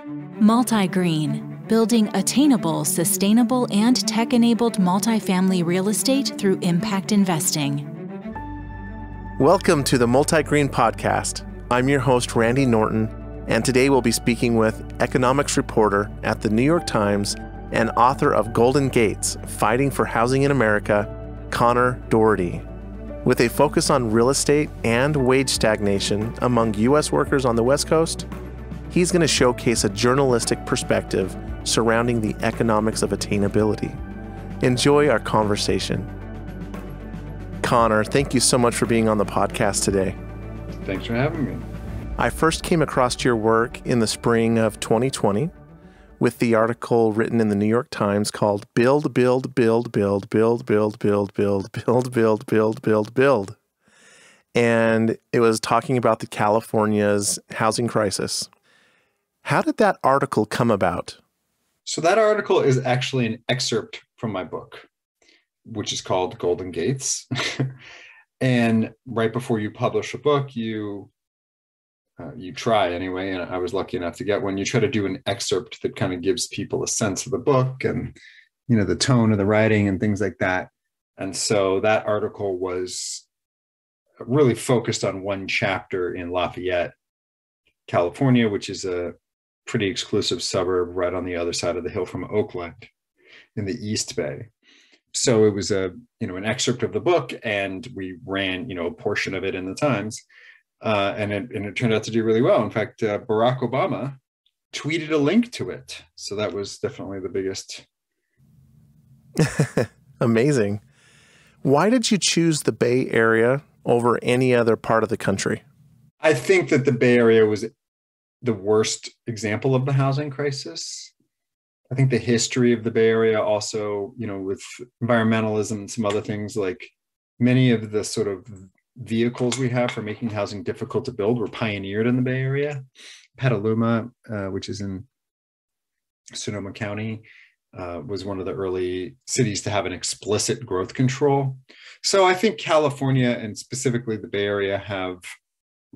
MultiGreen, building attainable, sustainable, and tech-enabled multifamily real estate through impact investing. Welcome to the MultiGreen podcast. I'm your host, Randy Norton, and today we'll be speaking with economics reporter at the New York Times and author of Golden Gates, Fighting for Housing in America, Conor Dougherty. With a focus on real estate and wage stagnation among U.S. workers on the West Coast, he's going to showcase a journalistic perspective surrounding the economics of attainability. Enjoy our conversation. Conor, thank you so much for being on the podcast today. Thanks for having me. I first came across your work in the spring of 2020 with the article written in the New York Times called Build, Build, Build, Build, Build, Build, Build, Build, Build, Build, Build, Build, Build. And it was talking about the California's housing crisis. How did that article come about? So that article is actually an excerpt from my book, which is called Golden Gates. And right before you publish a book, you try anyway, and I was lucky enough to get one. You try to do an excerpt that kind of gives people a sense of the book and, you know, the tone of the writing and things like that. And so that article was really focused on one chapter in Lafayette, California, which is a pretty exclusive suburb right on the other side of the hill from Oakland in the East Bay. So it was an excerpt of the book, and we ran, a portion of it in the Times. And it turned out to do really well. In fact, Barack Obama tweeted a link to it. So that was definitely the biggest. Amazing. Why did you choose the Bay Area over any other part of the country? I think that the Bay Area was the worst example of the housing crisis. I think the history of the Bay Area also, with environmentalism and some other things, like many of the sort of vehicles we have for making housing difficult to build were pioneered in the Bay Area. Petaluma, which is in Sonoma County, was one of the early cities to have an explicit growth control. So I think California, and specifically the Bay Area, have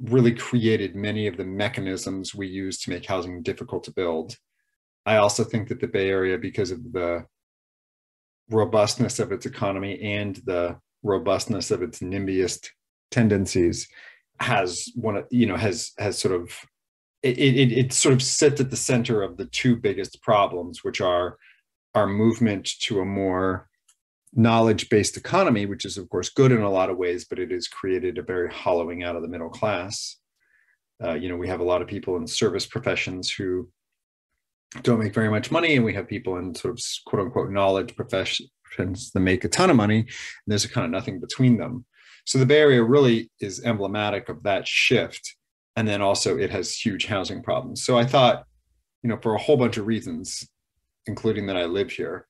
really created many of the mechanisms we use to make housing difficult to build. I also think that the Bay Area, because of the robustness of its economy and the robustness of its NIMBYist tendencies, has sort of sits at the center of the two biggest problems, which are our movement to a more knowledge-based economy, which is of course good in a lot of ways, but it has created a very hollowing out of the middle class. We have a lot of people in service professions who don't make very much money, and we have people in sort of quote unquote knowledge professions that make a ton of money, and there's a kind of nothing between them. So the Bay Area really is emblematic of that shift. And then also it has huge housing problems. So I thought, for a whole bunch of reasons, including that I live here,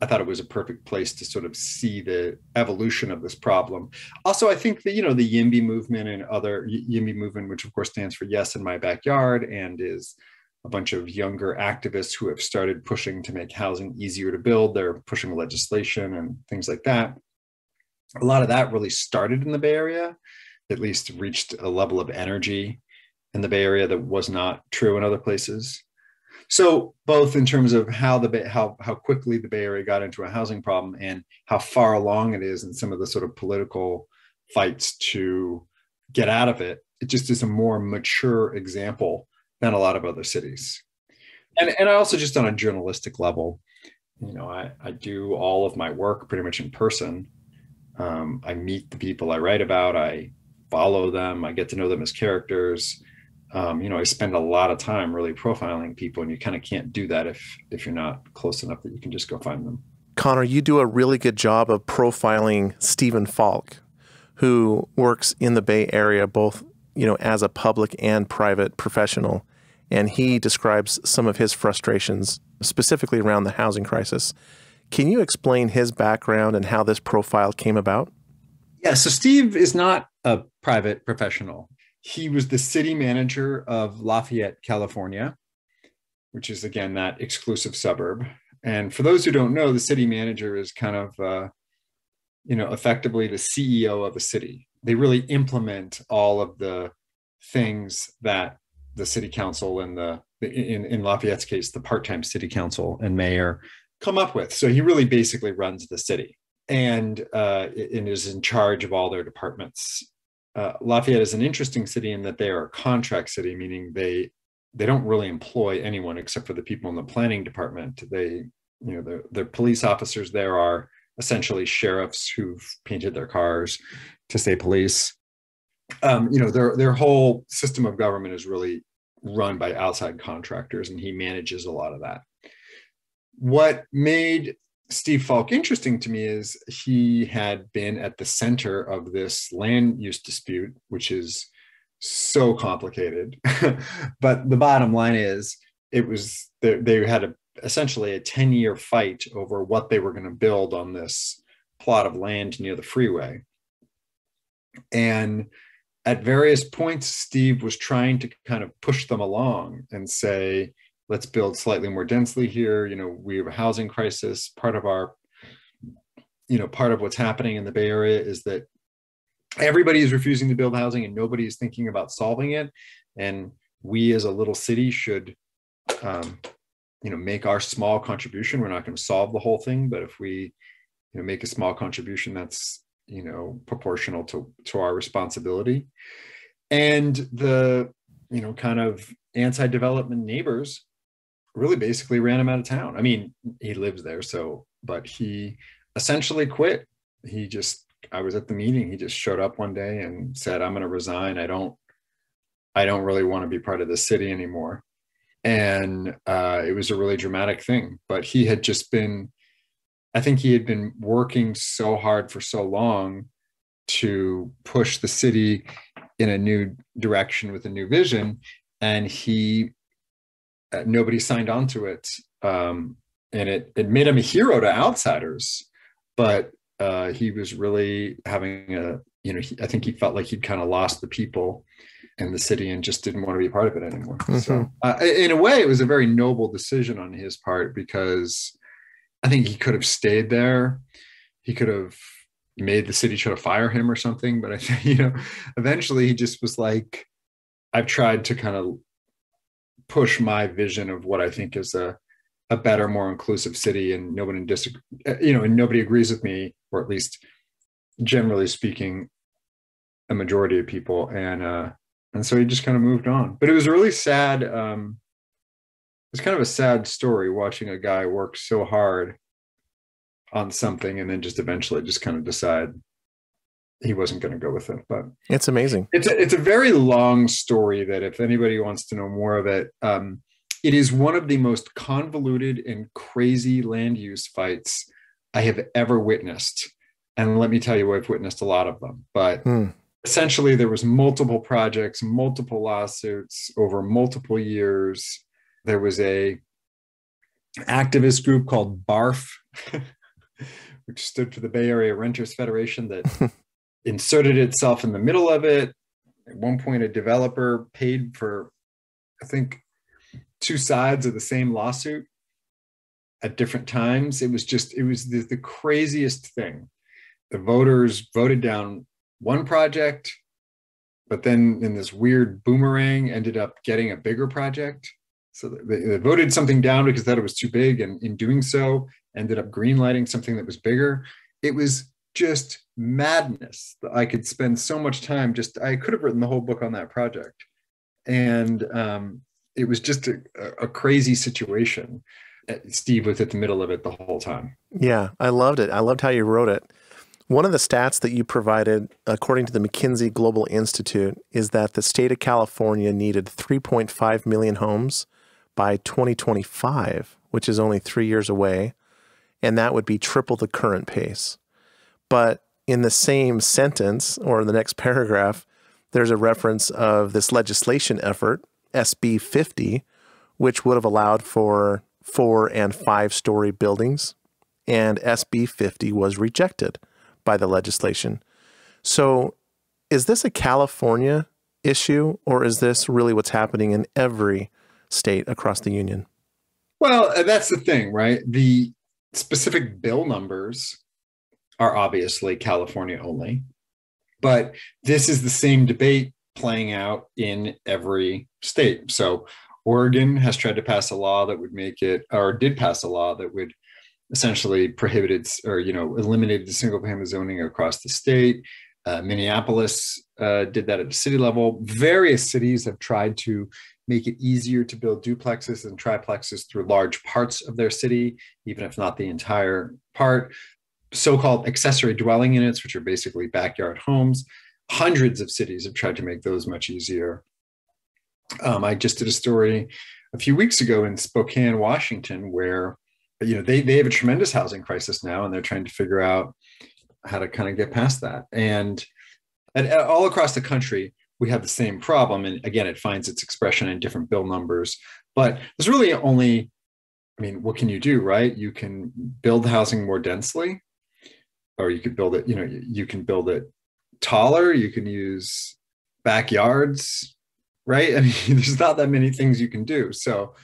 I thought it was a perfect place to sort of see the evolution of this problem. Also, I think that, the YIMBY movement and other YIMBY movement, which of course stands for Yes in My Backyard, and is a bunch of younger activists who have started pushing to make housing easier to build. They're pushing legislation and things like that. A lot of that really started in the Bay Area, at least reached a level of energy in the Bay Area that was not true in other places. So both in terms of how quickly the Bay Area got into a housing problem and how far along it is in some of the sort of political fights to get out of it, it just is a more mature example than a lot of other cities. And I also, just on a journalistic level, I do all of my work pretty much in person. I meet the people I write about, I follow them, I get to know them as characters. I spend a lot of time really profiling people, and you kind of can't do that if you're not close enough that you can just go find them. Conor, you do a really good job of profiling Stephen Falk, who works in the Bay Area, both, as a public and private professional. And he describes some of his frustrations, specifically around the housing crisis. Can you explain his background and how this profile came about? Yeah, so Steve is not a private professional. He was the city manager of Lafayette, California, which is, again, that exclusive suburb. And for those who don't know, the city manager is kind of, effectively the CEO of a city. They really implement all of the things that the city council and in Lafayette's case, the part-time city council and mayor come up with. So he really basically runs the city and is in charge of all their departments. Lafayette is an interesting city in that they are a contract city, meaning they don't really employ anyone except for the people in the planning department. The police officers there are essentially sheriffs who've painted their cars to say police. Their whole system of government is really run by outside contractors, and he manages a lot of that. What made Steve Falk interesting to me is he had been at the center of this land use dispute, which is so complicated. But the bottom line is they had essentially a 10-year fight over what they were going to build on this plot of land near the freeway. And at various points, Steve was trying to kind of push them along and say, let's build slightly more densely here. We have a housing crisis. Part of what's happening in the Bay Area is that everybody is refusing to build housing and nobody is thinking about solving it. And we as a little city should, make our small contribution. We're not going to solve the whole thing, but if we, make a small contribution, that's, proportional to our responsibility. And the, kind of anti-development neighbors really basically ran him out of town. I mean, he lives there, but he essentially quit. I was at the meeting. He just showed up one day and said, I'm going to resign. I don't really want to be part of the city anymore. And it was a really dramatic thing, but I think he had been working so hard for so long to push the city in a new direction with a new vision. And nobody signed on to it. And it made him a hero to outsiders, but he was really having I think he felt like he'd kind of lost the people in the city and just didn't want to be part of it anymore. Mm-hmm. So in a way, it was a very noble decision on his part, because I think he could have stayed there. He could have made the city try to fire him or something. But I think, eventually he just was like, I've tried to kind of push my vision of what I think is a better, more inclusive city, and nobody and nobody agrees with me, or at least generally speaking, a majority of people. And so he just kind of moved on. But it was really sad. It's kind of a sad story watching a guy work so hard on something and then just eventually just kind of decide he wasn't going to go with it. But it's amazing. It's a very long story that if anybody wants to know more of it, it is one of the most convoluted and crazy land use fights I have ever witnessed. And let me tell you, I've witnessed a lot of them. But essentially, there was multiple projects, multiple lawsuits over multiple years. There was a activist group called BARF, which stood for the Bay Area Renters Federation, that inserted itself in the middle of it. At one point, a developer paid for, I think, two sides of the same lawsuit at different times. It was the craziest thing. The voters voted down one project, but then in this weird boomerang ended up getting a bigger project. So they voted something down because they thought it was too big, and in doing so, ended up greenlighting something that was bigger. It was just madness. I could spend so much time I could have written the whole book on that project. And it was just a crazy situation. Steve was at the middle of it the whole time. Yeah, I loved it. I loved how you wrote it. One of the stats that you provided, according to the McKinsey Global Institute, is that the state of California needed 3.5 million homes by 2025, which is only 3 years away, and that would be triple the current pace. But in the same sentence, or in the next paragraph, there's a reference of this legislation effort, SB 50, which would have allowed for 4- and 5-story buildings, and SB 50 was rejected by the legislation. So is this a California issue, or is this really what's happening in every state across the union? Well, that's the thing, right? The specific bill numbers are obviously California only, but this is the same debate playing out in every state. So Oregon has tried to pass a law that would make it, or did pass a law that would essentially prohibited or, eliminated the single family zoning across the state. Minneapolis did that at the city level. Various cities have tried to make it easier to build duplexes and triplexes through large parts of their city, even if not the entire part. So-called accessory dwelling units, which are basically backyard homes. Hundreds of cities have tried to make those much easier. I just did a story a few weeks ago in Spokane, Washington, where they have a tremendous housing crisis now, and they're trying to figure out how to kind of get past that. And all across the country, we have the same problem. And again, it finds its expression in different bill numbers. But there's really only, what can you do, right? You can build housing more densely, or you could build it, you can build it taller. You can use backyards, right? There's not that many things you can do. So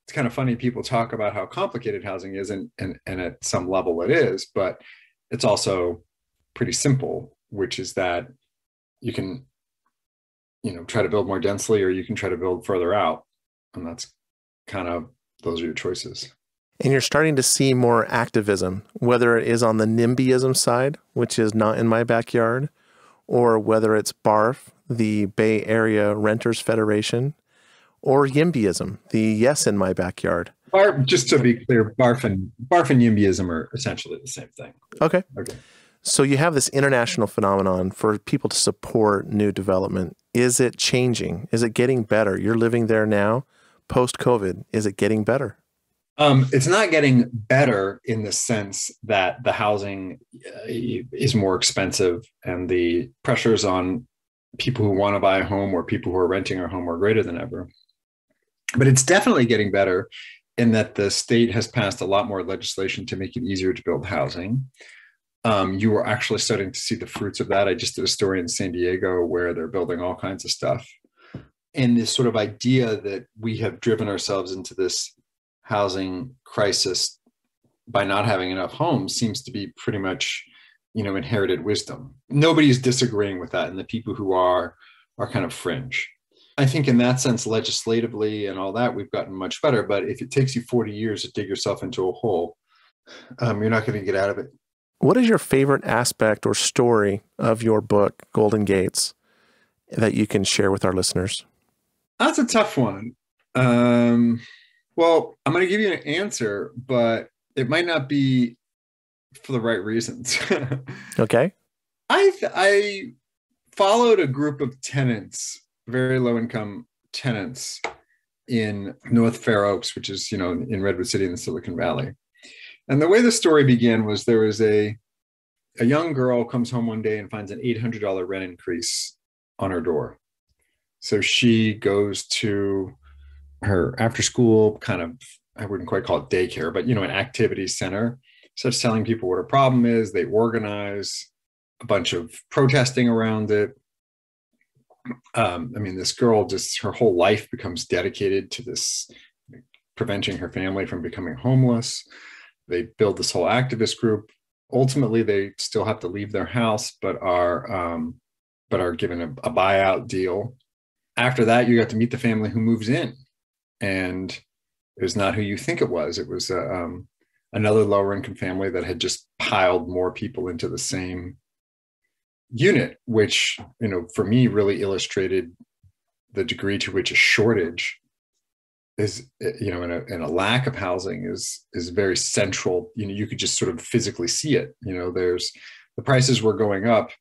it's kind of funny, people talk about how complicated housing is, and at some level it is, but it's also pretty simple, which is that you can, try to build more densely, or you can try to build further out. And that's those are your choices. And you're starting to see more activism, whether it is on the NIMBYism side, which is not in my backyard, or whether it's BARF, the Bay Area Renters Federation, or YIMBYism, the yes in my backyard. Just to be clear, BARF and YIMBYism are essentially the same thing. Okay. So you have this international phenomenon for people to support new development. Is it changing? Is it getting better? You're living there now, post-COVID. Is it getting better? It's not getting better in the sense that the housing is more expensive and the pressures on people who want to buy a home or people who are renting a home are greater than ever. But it's definitely getting better in that the state has passed a lot more legislation to make it easier to build housing. You are actually starting to see the fruits of that. I just did a story in San Diego where they're building all kinds of stuff. And this sort of idea that we have driven ourselves into this housing crisis by not having enough homes seems to be pretty much, inherited wisdom. Nobody's disagreeing with that. And the people who are kind of fringe. I think in that sense, legislatively and all that, we've gotten much better. But if it takes you 40 years to dig yourself into a hole, you're not going to get out of it. What is your favorite aspect or story of your book, Golden Gates, that you can share with our listeners? That's a tough one. Well, I'm going to give you an answer, but it might not be for the right reasons. Okay. I followed a group of tenants, very low-income tenants in North Fair Oaks, which is, in Redwood City in the Silicon Valley. And the way the story began was there was a young girl comes home one day and finds an $800 rent increase on her door. So she goes to her after school I wouldn't quite call it daycare, but, an activity center, starts telling people what her problem is. They organize a bunch of protesting around it. This girl her whole life becomes dedicated to this, preventing her family from becoming homeless. They build this whole activist group. Ultimately, they still have to leave their house, but are given a buyout deal. After that, you got to meet the family who moves in, and it was not who you think it was. It was another lower income family that had just piled more people into the same unit, which, for me really illustrated the degree to which a shortage is, and a lack of housing is very central. You could just sort of physically see it. There's the prices were going up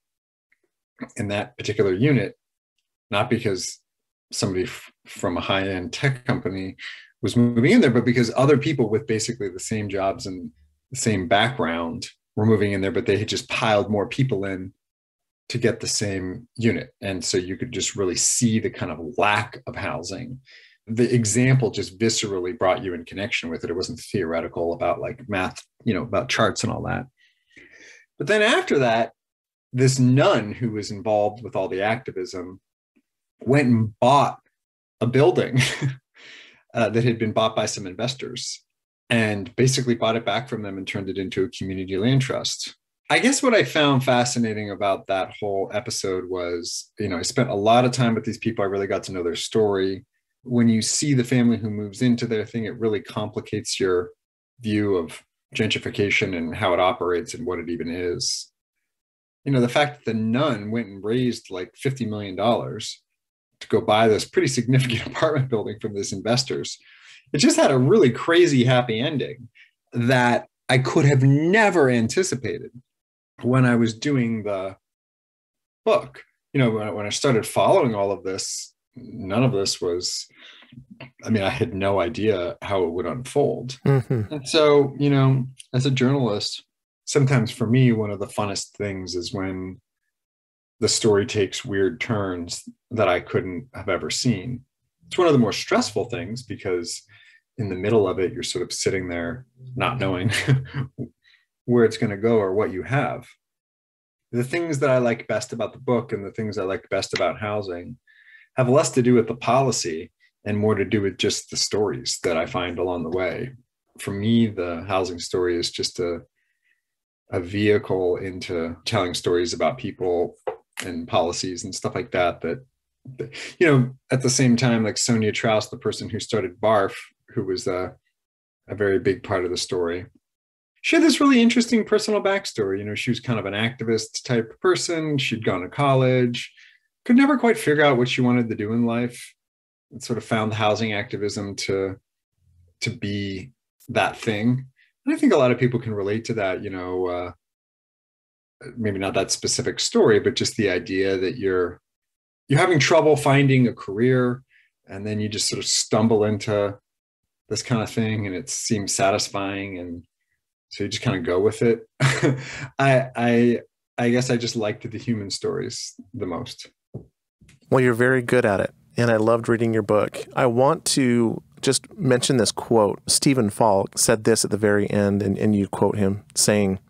in that particular unit, not because somebody from a high-end tech company was moving in there, but because other people with basically the same jobs and the same background were moving in there, but they had just piled more people in to get the same unit. And so you could just really see the kind of lack of housing. The example just viscerally brought you in connection with it. It wasn't theoretical about like math, about charts and all that. But then after that, this nun who was involved with all the activism went and bought a building that had been bought by some investors and basically bought it back from them and turned it into a community land trust. I guess what I found fascinating about that whole episode was, I spent a lot of time with these people. I really got to know their story. When you see the family who moves into their thing, it really complicates your view of gentrification and how it operates and what it even is. The fact that the nun went and raised like $50 million to go buy this pretty significant apartment building from these investors, it just had a really crazy happy ending that I could have never anticipated when I was doing the book. When I started following all of this, none of this was, I had no idea how it would unfold. Mm-hmm. And so, as a journalist, sometimes for me, one of the funnest things is when the story takes weird turns that I couldn't have ever seen. It's one of the more stressful things because in the middle of it, you're sort of sitting there not knowing where it's going to go or what you have. The things that I like best about the book and the things I like best about housing have less to do with the policy and more to do with just the stories that I find along the way. For me, the housing story is just a vehicle into telling stories about people and policies and stuff like that, at the same time, like Sonia Troust, the person who started BARF, who was a very big part of the story, she had this really interesting personal backstory. She was kind of an activist type person. She'd gone to college, could never quite figure out what she wanted to do in life, and sort of found housing activism to be that thing. And I think a lot of people can relate to that, maybe not that specific story, but just the idea that you're having trouble finding a career, and then you just sort of stumble into this kind of thing, and it seems satisfying, and so you just kind of go with it. I guess I just liked the human stories the most. Well, you're very good at it, and I loved reading your book. I want to just mention this quote. Stephen Falk said this at the very end, and you quote him saying,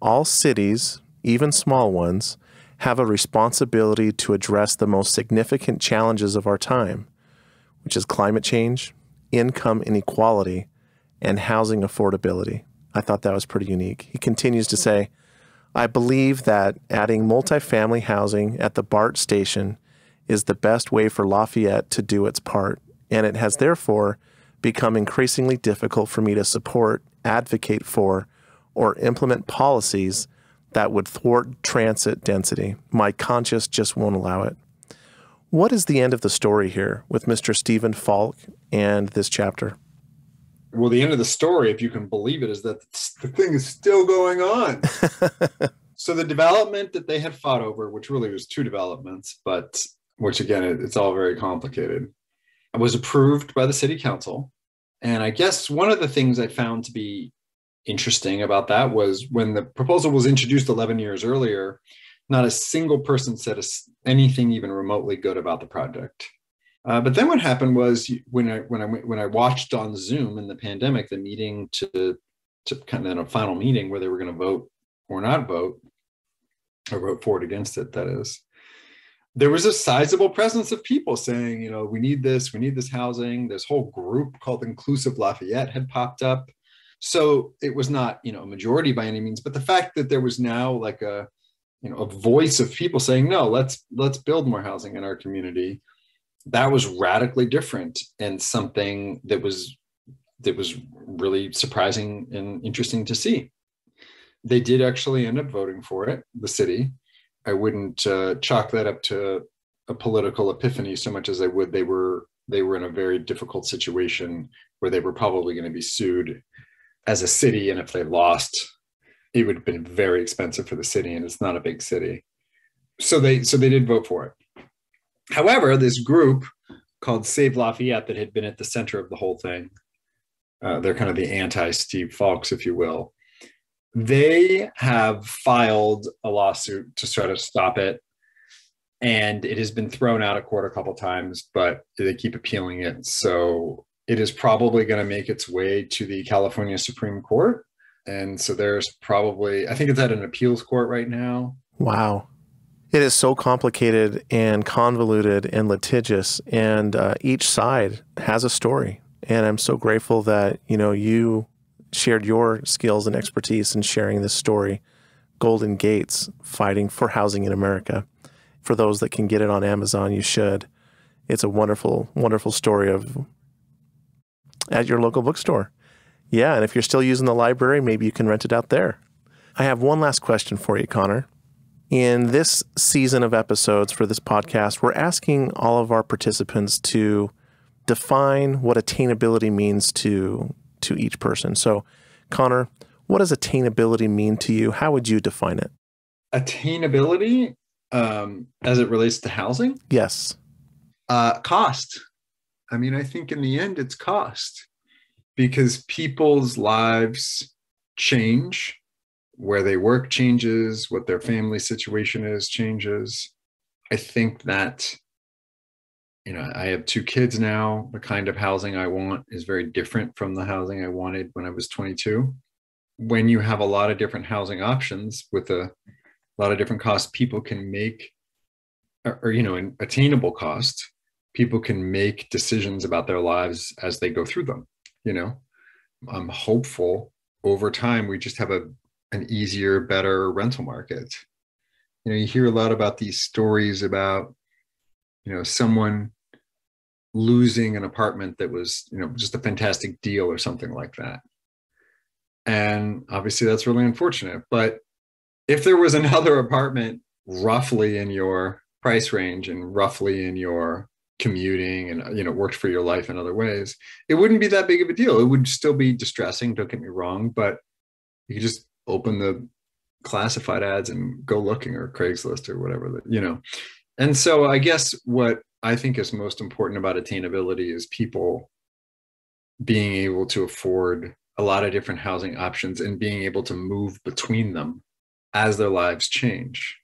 "All cities, even small ones, have a responsibility to address the most significant challenges of our time, which is climate change, income inequality, and housing affordability." I thought that was pretty unique. He continues to say, "I believe that adding multifamily housing at the BART station is the best way for Lafayette to do its part, and it has therefore become increasingly difficult for me to support, advocate for, or implement policies that would thwart transit density. My conscience just won't allow it." What is the end of the story here with Mr. Stephen Falk and this chapter? Well, the end of the story, if you can believe it, is that the thing is still going on. So the development that they had fought over, which really was two developments, but which again, it's all very complicated, was approved by the city council. And I guess one of the things I found to be interesting about that was when the proposal was introduced 11 years earlier, not a single person said anything even remotely good about the project. But then what happened was when I watched on Zoom in the pandemic, the meeting to kind of a final meeting where they were going to vote or not vote, or vote for it against it, that is, there was a sizable presence of people saying, we need this housing. This whole group called Inclusive Lafayette had popped up. So it was not, a majority by any means, but the fact that there was now like a voice of people saying, no, let's build more housing in our community, that was radically different and something that was really surprising and interesting to see. They did actually end up voting for it, the city. I wouldn't chalk that up to a political epiphany so much as I would. They were in a very difficult situation where they were probably going to be sued as a city, and if they lost, it would have been very expensive for the city, and it's not a big city. So they did vote for it. However, this group called Save Lafayette that had been at the center of the whole thing, they're kind of the anti-Steve Falks, if you will. They have filed a lawsuit to try to stop it, and it has been thrown out of court a couple of times, but they keep appealing it. So it is probably going to make its way to the California Supreme Court. And so there's probably, I think it's at an appeals court right now. Wow. It is so complicated and convoluted and litigious, and each side has a story. And I'm so grateful that, you shared your skills and expertise in sharing this story golden gates fighting for housing in America. For those that can get it on Amazon, you should. It's a wonderful, wonderful story at your local bookstore. Yeah, and if you're still using the library, maybe you can rent it out there. I have one last question for you, Conor. In this season of episodes for this podcast, we're asking all of our participants to define what attainability means to each person. So, Conor, what does attainability mean to you? How would you define it? Attainability, as it relates to housing? Yes. Cost. I mean, I think in the end, it's cost, because people's lives change. Where they work changes, what their family situation is changes. I think that, I have 2 kids now. The kind of housing I want is very different from the housing I wanted when I was 22. When you have a lot of different housing options with a lot of different costs, people can make, an attainable cost, people can make decisions about their lives as they go through them. I'm hopeful over time we just have an easier, better rental market. You hear a lot about these stories about, someone losing an apartment that was, just a fantastic deal or something like that. And obviously that's really unfortunate. But if there was another apartment roughly in your price range and roughly in your commuting and, worked for your life in other ways, it wouldn't be that big of a deal. It would still be distressing, don't get me wrong, but you could just open the classified ads and go looking, or Craigslist or whatever, And so I guess what I think is most important about attainability is people being able to afford a lot of different housing options and being able to move between them as their lives change.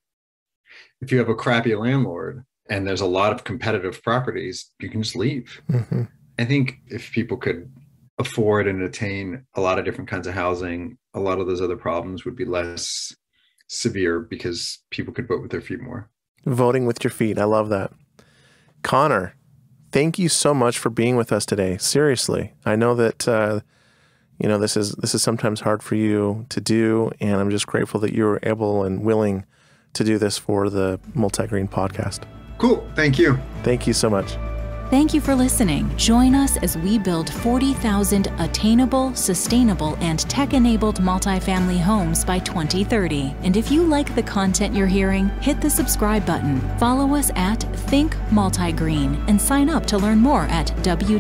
If you have a crappy landlord and there's a lot of competitive properties, you can just leave. Mm-hmm. I think if people could afford and attain a lot of different kinds of housing, a lot of those other problems would be less severe because people could vote with their feet more. Voting with your feet. I love that. Conor, thank you so much for being with us today. Seriously. I know that, this is sometimes hard for you to do, and I'm just grateful that you were able and willing to do this for the MultiGreen podcast. Cool. Thank you. Thank you so much. Thank you for listening. Join us as we build 40,000 attainable, sustainable, and tech-enabled multifamily homes by 2030. And if you like the content you're hearing, hit the subscribe button. Follow us at Think MultiGreen and sign up to learn more at www.multi.green.